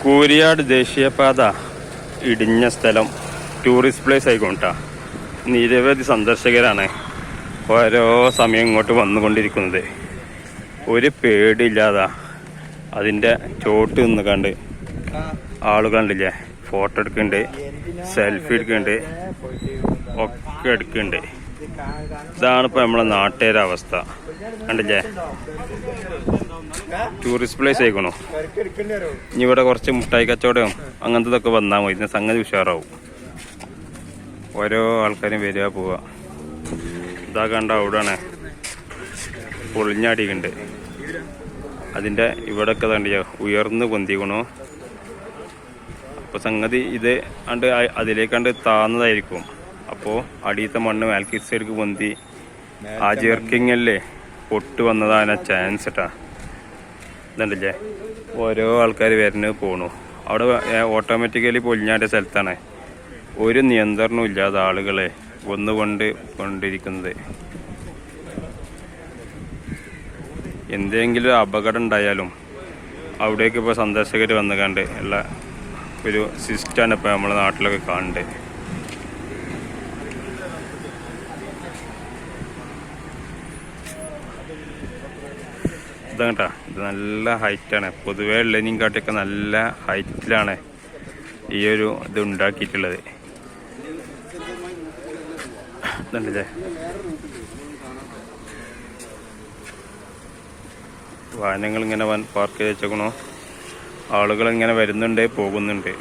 കൂരിയാട് ദേശീയപാത ഇടിഞ്ഞ സ്ഥലം tourist place ആയിക്കോട്ടാ. നിരവധി സന്ദർശകരാണ് ഓരോ സമയം ഇങ്ങോട്ട് വന്നുകൊണ്ടിരിക്കുന്നത്. ഒരു പേടിയില്ലാതാ അതിൻ്റെ ചോട്ട് നിന്ന് കണ്ട് ആളുകളുണ്ടില്ലേ, ഫോട്ടോ എടുക്കുന്നുണ്ട്, സെൽഫി എടുക്കുന്നുണ്ട്, ഒക്കെ എടുക്കുന്നുണ്ട്. ഇതാണ് ഇപ്പോൾ നമ്മളെ നാട്ടുകാരുടെ അവസ്ഥ. കണ്ടില്ലേ, ടൂറിസ്റ്റ് പ്ലേസ് ആയിക്കണോ. ഇനി ഇവിടെ കുറച്ച് മുട്ടായി കച്ചവടം അങ്ങനത്തതൊക്കെ വന്നാൽ മതി, സംഗതി ഉഷാറാവും. ഓരോ ആൾക്കാരും വരിക പോവുക. ഇതാ കണ്ട അവിടെയാണ് പൊളിഞ്ഞാടിക്കുന്നുണ്ട്. അതിൻ്റെ ഇവിടെയൊക്കെ തണ്ടിയോ ഉയർന്ന് പൊന്തിക്കണോ. അപ്പോൾ സംഗതി ഇത് കണ്ട് അതിലേക്കണ്ട് താന്നതായിരിക്കും. അപ്പോൾ അടിയത്തെ മണ്ണ് മേൽക്ക് സൈഡിലേക്ക് പൊന്തി ആ ജെർക്കിങ്ങല്ലേ പൊട്ട് വന്നതാണ് ചാൻസ് ഇട്ടാ. ഇതുണ്ടല്ലേ ഓരോ ആൾക്കാർ വരുന്നത് പോണു. അവിടെ ഓട്ടോമാറ്റിക്കലി പൊളിഞ്ഞാടിയ സ്ഥലത്താണ്. ഒരു നിയന്ത്രണവും ഇല്ലാതെ ആളുകളെ കൊണ്ടിരിക്കുന്നത്. എന്തെങ്കിലും അപകടം ഉണ്ടായാലും അവിടേക്ക് ഇപ്പോൾ സന്ദർശകർ വന്ന് കണ്ട് ഉള്ള ഒരു സിസ്റ്റമാണ് ഇപ്പോൾ നമ്മുടെ നാട്ടിലൊക്കെ കാണുന്നത്. ഇതാ ഇത് നല്ല ഹൈറ്റാണ്. പൊതുവേ ഉള്ളതിനെയും കാട്ടിയൊക്കെ നല്ല ഹൈറ്റിലാണ് ഈ ഒരു ഇത് ഉണ്ടാക്കിയിട്ടുള്ളത്. ഇതുണ്ടല്ലേ വാഹനങ്ങൾ ഇങ്ങനെ പാർക്ക് ചെയ്ത് വെച്ചേക്കണോ. ആളുകൾ ഇങ്ങനെ വരുന്നുണ്ട്, പോകുന്നുണ്ട്.